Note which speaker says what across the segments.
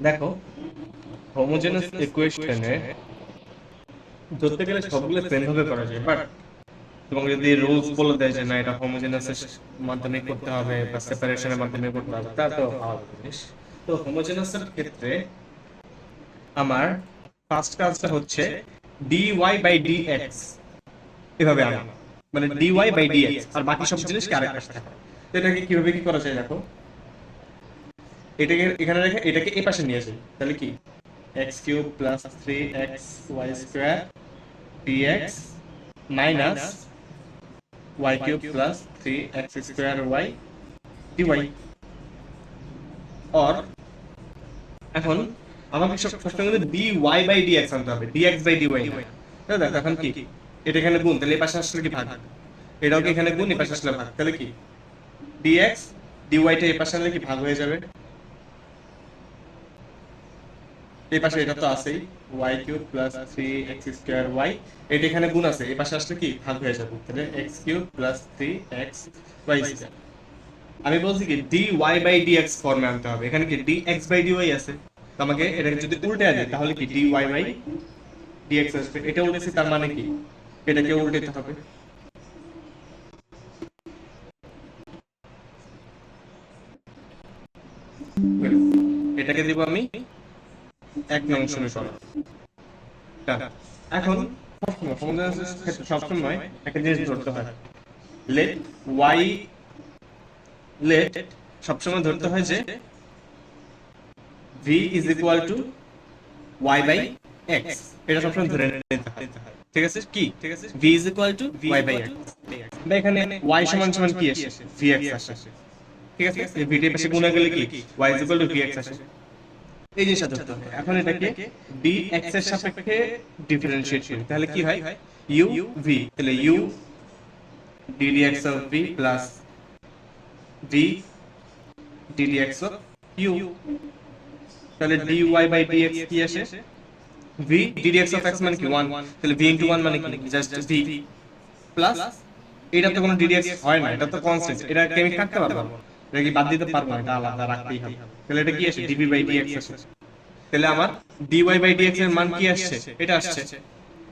Speaker 1: দেখো, হোমোজেনাস ইকুয়েশনে ধরতে গেলে সবগুলো সেম ভাবে করা যায়, বাট তোমাকে যদি রুলস বলে দেয় যে না এটা হোমোজেনাসের মাধ্যমে করতে হবে বা সেপারেশনের মাধ্যমে করতে হবে, তা তো আলাদা জিনিস। তো হোমোজেনাসের ক্ষেত্রে আমার ফার্স্ট কাজটা হচ্ছে ডিওয়াই বাই ডিএক্স এভাবে আনা, মানে ডিওয়াই বাই ডিএক্স আর বাকি সব জিনিসকে আরেক পাশে রাখা। তো এটাকে কিভাবে কি করা যায় দেখো, এটাকে এখানে রেখে এটাকে এই পাশে নিয়ে যাই, তাহলে কি x cube plus three x y square d x minus y cube plus three x square y d y. অর এখন আমাকে সবসময় কিন্তু d y by d x আনতে হবে, d x by d y না। দেখো এখন কি, এটা এখানে গুণ, তাহলে এই পাশে আসলে কি ভাগ, এটাও কি এখানে গুণ, এই পাশে আসলে ভাগ, তাহলে কি ডি এক্স ডি ওয়াইটা এই পাশে আনলে কি ভাগ হয়ে যাবে, এই পাশে এটা তো আছেই y cube plus three x square y, এটা এখানে গুণ আছে, এই পাশে আসলে কি ভাগ হয়ে যাবে, তাহলে x cube plus three x y square. আমি বলছি কি d y by d x ফর্মে আনতে হবে, এখানে কি d x by d y আছে, তো আমাকে এটাকে যদি উল্টে দিই তাহলে কি d y by d x আসবে, এটা উল্টেছি তার মানে কি এটাকে উল্টাতে হবে। এটাকে দিব আমি 1 নং সমীকরণ। এখন সবসময় একটা জিনিস ধরতে হয়, লেট ওয়াই, লেট সবসময় ধরতে হয় যে v is equal to y by x, এটা সবসময় ধরে নিতে হয়। ঠিক আছে কি, v is equal to y by x, বা এখানে ওয়াই সমান সমান কি আসে, ভি এক্স আসে। ঠিক আছে, এই ভিটি পাশে গুণা গেলে কি y is equal to v x আসে, এই জিনিসটা ধরতে হবে। এখন এটাকে ডি এক্স এর সাপেক্ষে ডিফারেন্সিয়েট করি, তাহলে কি হয় ইউ ভি, তাহলে u d d x of v plus v d d x of u, তাহলে d y by d x কি আসে, v d d x of x মানে কি 1, তাহলে ভি ইনটু 1 মানে কি জাস্ট ভি প্লাস, এটা তো কোনো ডিডিএক্স হয় না, এটা তো কনস্ট্যান্ট, এটাকে আমি কাটতে পারবো না, এটা কি বাদ দিতে পারবো না, এটা আলাদা রাখতেই হবে। তাহলে এটা কি আসে ডিবি বাই ডিএক্স আসে, তাহলে আমার ডিওয়াই বাই ডিএক্স এর মান কি আসছে, এটা আসছে।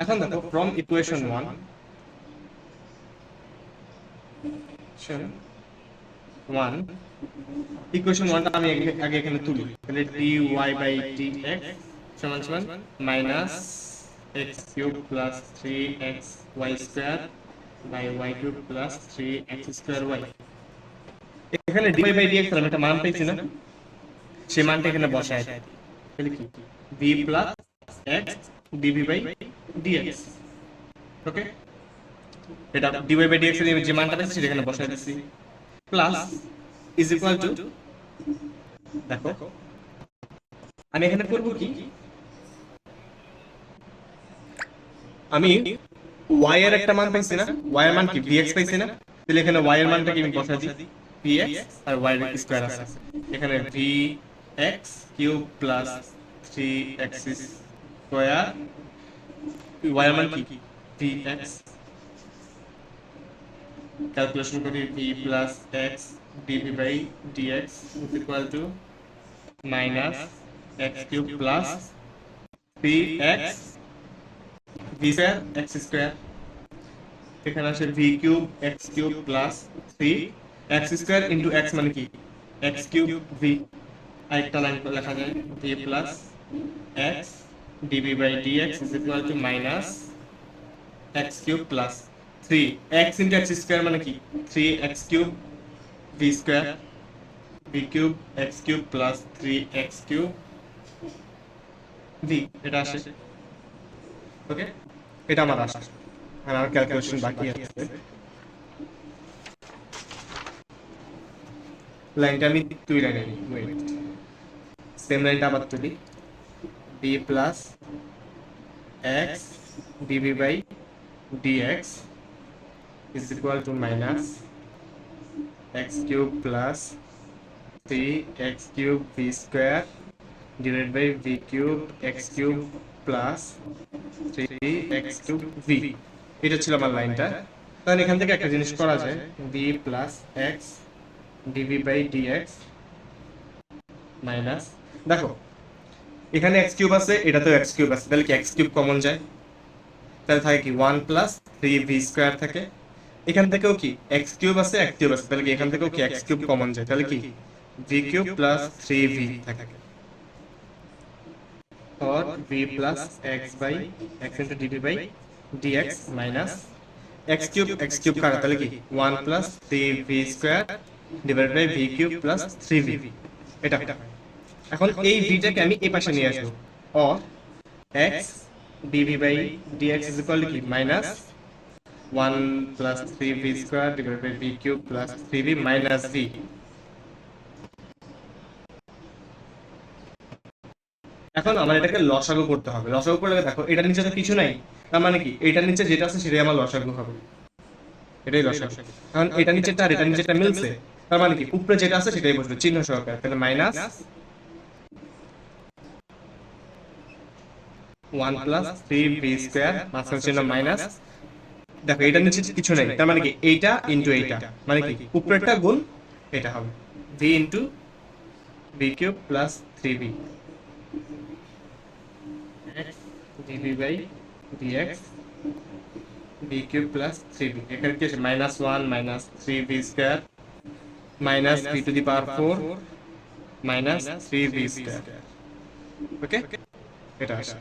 Speaker 1: এখন দেখো ফ্রম ইকুয়েশন 1 1 ইকুয়েশন 1টা আমি আগে এখানে তুলি, তাহলে ডিওয়াই বাই ডিএক্স সমান সমান minus x cube plus three x y square by y cube plus three x square y. এখানে ডিওয়াই বাই ডিএক্স আমি একটা মান পেয়েছি না, সেই মানটা এখানে বসায় দিই, তাহলে কি v plus x d v by d x. Okay, এটা ডিওয়াই বাই ডিএক্স এর যে মানটা পেয়েছি সেটা এখানে বসায় দিচ্ছি, প্লাস ইজ ইকুয়াল টু, দেখো আমি এখানে করব কি, আমি ওয়াই এর একটা মান পাইছি না, ওয়াই এর মান কি ভিএক্স পাইছি না, তাহলে এখানে ওয়াই এর মানটা কি আমি বসাই দিই ভিএক্স, আর ওয়াই এর স্কয়ার আছে, এখানে v x cube plus three x square, y এর মান কি ভি এক্স, ক্যালকুলেশন করি v plus x d v by d x is equal to minus x cube plus three x v square x square, এখানে আসে v cube x cube plus three x square into x মানে কি x cube v, আরেকটা line লেখা যায় v plus x DB by d x is equal to minus x cube plus three x into x square মানে কি three x cube v square v cube x cube plus three x cube v, এটা আসে। ওকে, এটা আমার আসে, আর আমার calculation বাকি আছে। লাইনটা আমি দুই লাইনে নিই, ওয়েট, সেম লাইনটা আবার তুলি, d plus x d v by d x is equal to minus x cube plus three x cube v square divide by v cube x cube plus three x cube v, এটা ছিল আমার লাইনটা। তাহলে এখান থেকে একটা জিনিস করা যায়, v plus x d v by d x minus, দেখো এখানে x কিউব আছে, এটাতেও x কিউব আছে, তাহলে কি x কিউব কমন যায়, তাহলে থাকে কি 1 প্লাস 3v স্কয়ার থাকে। এখান থেকেও কি x কিউব আছে, x কিউব আছে, তাহলে কি এখান থেকেও কি x কিউব কমন যায়, তাহলে কি v কিউব প্লাস 3v থাকে। और v plus x by x into dv by dx minus x cube কাটা, তাহলে কি 1 plus 3v square divided by v cube plus 3v, এটা। এখন এই v টাকে আমি এই পাশে নিয়ে আসবো, or x dv by dx is equal to কি minus 1 plus 3v square divided by v cube plus 3v minus v। এখন আমার এটাকে লসাগু করতে হবে। লসাগু করলে দেখো এটার নিচে তো কিছু নাই, তার মানে কি এটার নিচে যেটা আছে সেটাই আমার লসাগু হবে, এটাই লসাগু। এখন এটার নিচেটা আর এটার নিচেটা মিলছে, তার মানে কি উপরে যেটা আছে সেটাই বসবে চিহ্ন সহকারে, তাহলে মাইনাস 1 প্লাস 3v স্কয়ার মাঝখানে চিহ্ন মাইনাস। দেখো এটার নিচে কিছু নাই, তার মানে কি এইটা ইনটু এইটা, মানে কি উপরেরটা গুণ এটা হবে v into v cube plus 3v dv by dx v cube plus 3v, এখানে কি আছে minus 1 minus 3v square minus v to the power 4 minus 3v square. Okay, এটা আসে।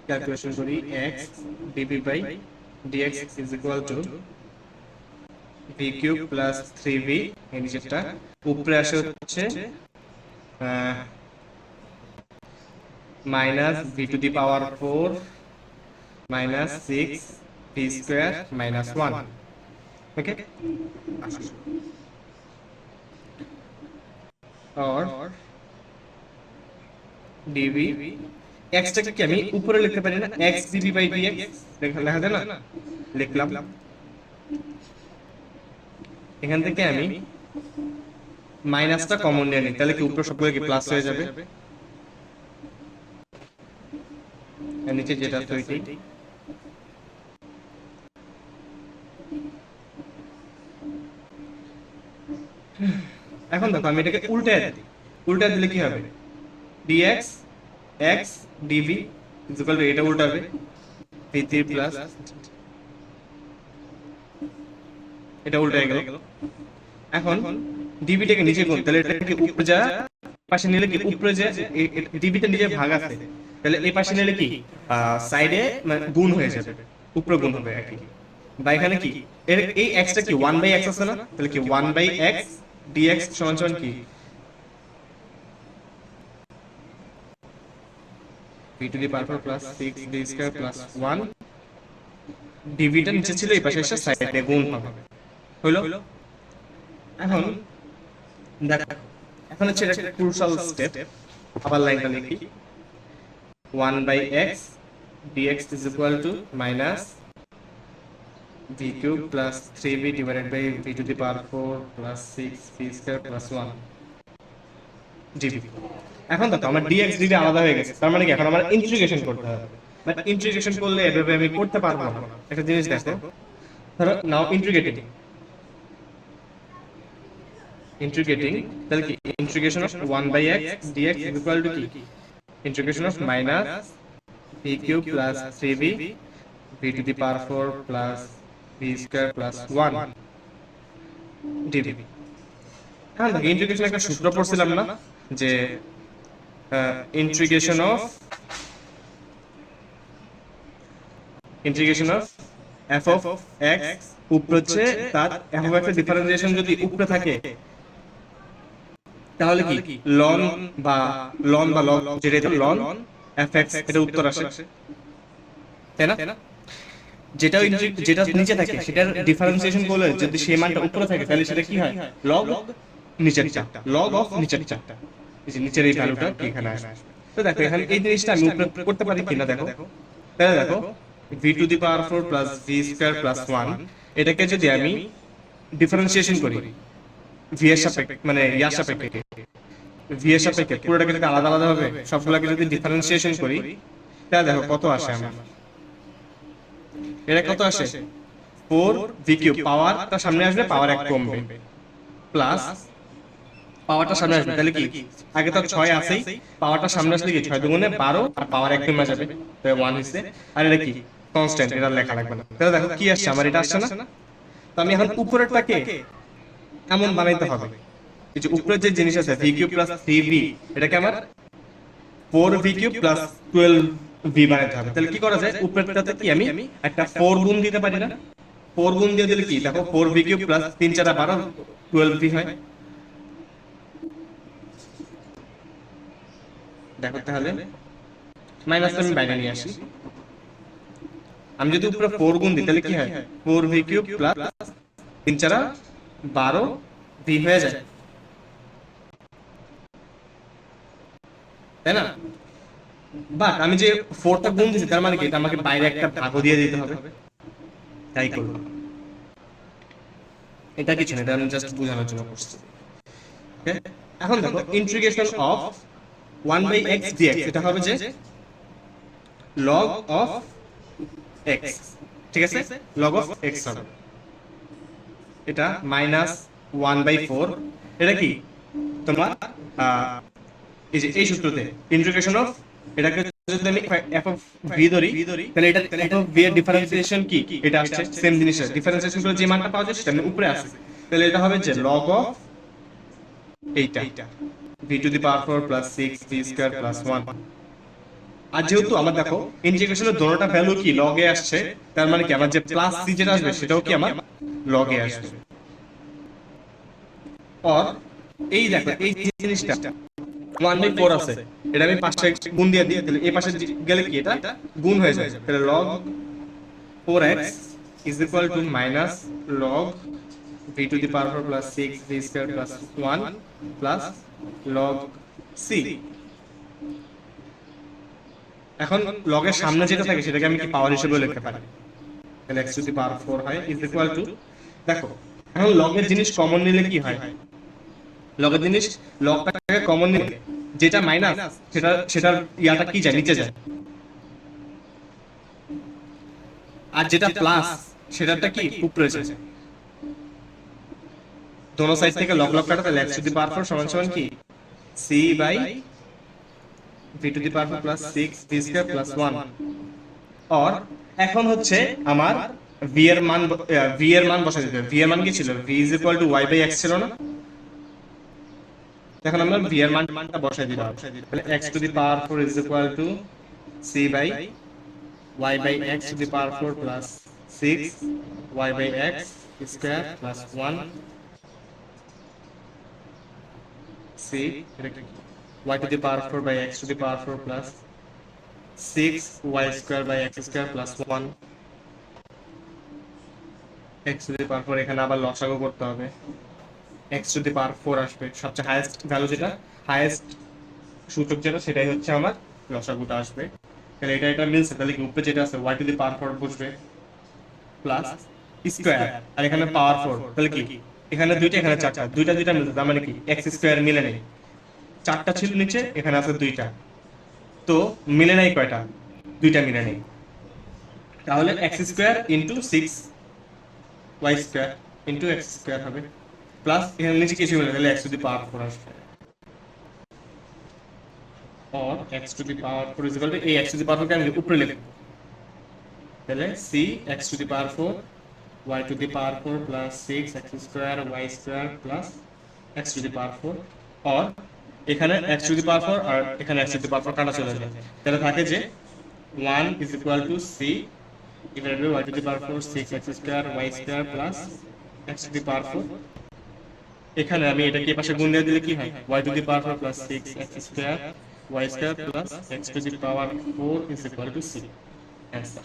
Speaker 1: ক্যালকুলেশন করি, x dv by dx is equal to v cube plus 3v, এই নিচেরটা উপরে আসে হচ্ছে minus v to the power 4 minus 6v square minus 1। ওকে, और dv x টাকে কি আমি উপরে লিখতে পারি না, x dv by dx লেখা যায় না, লিখলাম। এখান থেকে আমি মাইনাসটা কমন নিয়ে নিই, তাহলে কি উপরে সবগুলো কি প্লাস হয়ে যাবে, আর নিচে যেটা আছে ওইটাই। এখন দেখো আমি এটাকে উল্টায় দিই, উল্টায় দিলে কি হবে, dx x dv equal to এটা উল্টাবে v3 প্লাস এটা উল্টায় গেল। এখন dv টাকে নিচে গুণ, তাহলে এটাকে উপরে যা পাশে নিলে কি উপরে যে dv টা নিচে ভাগ আছে, তাহলে এই পাশে নিলে কি সাইডে মানে গুণ হয়ে যাবে, উপরে গুণ হবে একই। বা এখানে কি এই x টা কি 1 বাই x আছে না, তাহলে কি 1 বাই x dx সমান সমান কি v to the power 4 plus 6v square plus 1, dv টা নিচে ছিল এই পাশে এসে সাইডে গুণ হবে, হলো। এখন দেখো এখন হচ্ছে এটা ক্রুশাল স্টেপ, আবার লাইনটা লিখি, 1 by x dx is equal to minus v cube plus 3v divided by v to the power 4 plus 6v square plus 1 dv। এখন দেখো আমার dx dv আলাদা হয়ে গেছে, তার মানে কি এখন আমার ইন্টিগ্রেশন করতে হবে, বাট ইন্টিগ্রেশন করলে এভাবে আমি করতে পারবো না। একটা জিনিস দেখো, ধরো নাও ইন্টিগ্রেটিং, তাহলে কি integration of 1 by x dx is equal to কি integration of minus v cube plus 3v v to the power 4 plus v square plus 1 dv। এখন দেখো ইন্টিগ্রেশন একটা সূত্র পড়ছিলাম না, যে integration of f of x উপরে হচ্ছে তার f of x এর ডিফারেন্সিয়েশন যদি উপরে থাকে তাহলে কি ln বা log যেটা ln fx এটা উত্তর আসে, তাই না? যেটা নিচে থাকে সেটার ডিফারেন্সিয়েশন করলে যদি সেই মানটা উপরে থাকে তাহলে সেটা কি হয়, log নিচেরটা, log of নিচেরটা, এই যে নিচের এই ভ্যালুটা কি এখানে আসবে। তো দেখো এখানে এই জিনিসটা আমি উপরে করতে পারি কিনা দেখো, তাহলে দেখো v to the power 4 plus v square plus 1 এটাকে যদি আমি ডিফারেন্সিয়েশন করি v এর সাপেক্ষে মানে ইয়ার সাপেক্ষে v এর সাপেক্ষে পুরোটাকে যদি আলাদা আলাদা হবে সবগুলোকে যদি ডিফারেন্সিয়েশন করি তাহলে দেখো কত আসে আমার, এটা কত আসে 4 v কিউব, পাওয়ারটা সামনে আসবে, পাওয়ার 1 কমবে, প্লাস পাওয়ারটা সামনে আসবে, তাহলে কি আগে তো 6 আছেই, পাওয়ারটা সামনে আসলে কি 6 দুগুণে 12, আর পাওয়ার 1 কমে যাবে, তো 1 হইছে। আর এটা কি কনস্ট্যান্ট, এটা লেখা লাগবে না। তাহলে দেখো কি আসছে আমার, এটা আসছে না। তো আমি এখন উপরেরটাকে এমন বানাইতে হবে, এই যে উপরের যে জিনিস আছে v কিউব প্লাস 3v, এটাকে আমার 4v কিউব প্লাস 12v বানাইতে হবে। তাহলে কি করা যায়, উপরেরটাতে কি আমি একটা 4 গুণ দিতে পারি না? 4 গুণ দিয়ে দিলে কি দেখো 4v কিউব প্লাস 3 4 12 12v হয়। দেখো তাহলে মাইনাস আমি বাইরে নিয়ে আসি, আমি যদি উপরে 4 গুণ দিই তাহলে কি হয়, 4v কিউব প্লাস 3 4 12v হয়ে যায়, তাই না? বাট আমি যে 4টা গুণ দিছি তার মানে কি এটা আমাকে বাইরে একটা ভাগ দিয়ে দিতে হবে, তাই করব। এটা কিছু না, এটা আমি জাস্ট বোঝানোর জন্য করছি। ওকে, এখন দেখো ইন্টিগ্রেশন অফ 1/x dx, এটা হবে যে log of x, ঠিক আছে, log of x হবে, এটা মাইনাস 1/4, এটা কি তোমার এই যে এই সূত্রতে ইন্টিগ্রেশন অফ, এটাকে যদি আমি f of v ধরি, তাহলে এটা f of v এর ডিফারেন্সিয়েশন কি, এটা আসছে সেম জিনিসের ডিফারেন্সিয়েশন করে যে মানটা পাওয়া যায় সেটা উপরে আসে, তাহলে এটা হবে যে log of এইটা v to the power 4 plus 6 v square plus 1। আর যেহেতু আমার দেখো ইন্টিগ্রেশনের দোনোটা ভ্যালু কি লগ এ আসছে, তার মানে কি আমার যে প্লাস সি যেটা আসবে সেটাও কি আমার লগ এ আসবে। আর এই দেখো এই জিনিসটা 1/4 আছে, এটা আমি পাশে গুণ দিয়ে দিই, তাহলে এই পাশে গেলে কি এটা গুণ হয়ে যায়, তাহলে log 4x is equal to minus log v to the power 4 plus 6 v square plus 1 plus log c। এখন লগের সামনে যেটা থাকে সেটাকে আমি কি পাওয়ার হিসেবে লিখতে পারি, তাহলে x to the power 4 হয় is equal to, দেখো এখন লগের জিনিস কমন নিলে কি হয়, লগের জিনিস লগটাকে কমন নিলে যেটা মাইনাস সেটার ইয়াটা কি যায়, নিচে যায়, আর যেটা প্লাস সেটাটা কি উপরে যায়। দোনো সাইড থেকে লগ লগ কাটা, তাহলে x to the power 4 সমান সমান কি c by v to the power 4 plus 6 v square plus 1। और এখন হচ্ছে আমার v এর মান বসাই দিতে হবে। v এর মান কি ছিল, v is equal to y by x ছিল না, এখন আমরা v এর মানটা বসাই দিলাম, তাহলে x to the power 4 is equal to c by y by x to the power 4 plus 6 y by x square plus 1 c y to the power 4 by x to the power 4 plus 6 y square by x square plus 1 x to the power 4, এখানে আবার লসাগু করতে হবে, x to the power 4 আসবে, সবচেয়ে highest value যেটা, highest সূচক যেটা সেটাই হচ্ছে আমার লসাগুটা আসবে। তাহলে এটা মিলছে, তাহলে কি উপরে যেটা আছে y to the power 4 বসবে প্লাস স্কয়ার, আর এখানে পাওয়ার 4, তাহলে কি এখানে দুইটা এখানে চারটা, দুইটা মিলছে, তার মানে কি x স্কয়ার মিলে নেই, চারটা ছিল নিচে, এখানে আছে দুইটা, তো মিলে নাই কয়টা, দুইটা মিলে নেই, তাহলে x square into 6 y square into x square হবে, প্লাস এখানে নিচে কিছু মিলে, তাহলে x to the power 4 আসবে, और x to the power 4 is equal to a x to the power 4 কে আমি উপরে লিখব, তাহলে c x to the power 4 y to the power 4 plus 6 x square y square plus x to the power 4, और এখানে x to the power 4 আর এখানে x to the power 4 কাটা চলে যায়, তাহলে থাকে যে 1 is equal to c divided by y to the power 4 6 x square y square plus x to the power 4, এখানে আমি এটাকে এই পাশে গুণ দিয়ে দিলে কি হয়, y to the power 4 plus 6 x square y square plus x to the power 4 is equal to c, answer।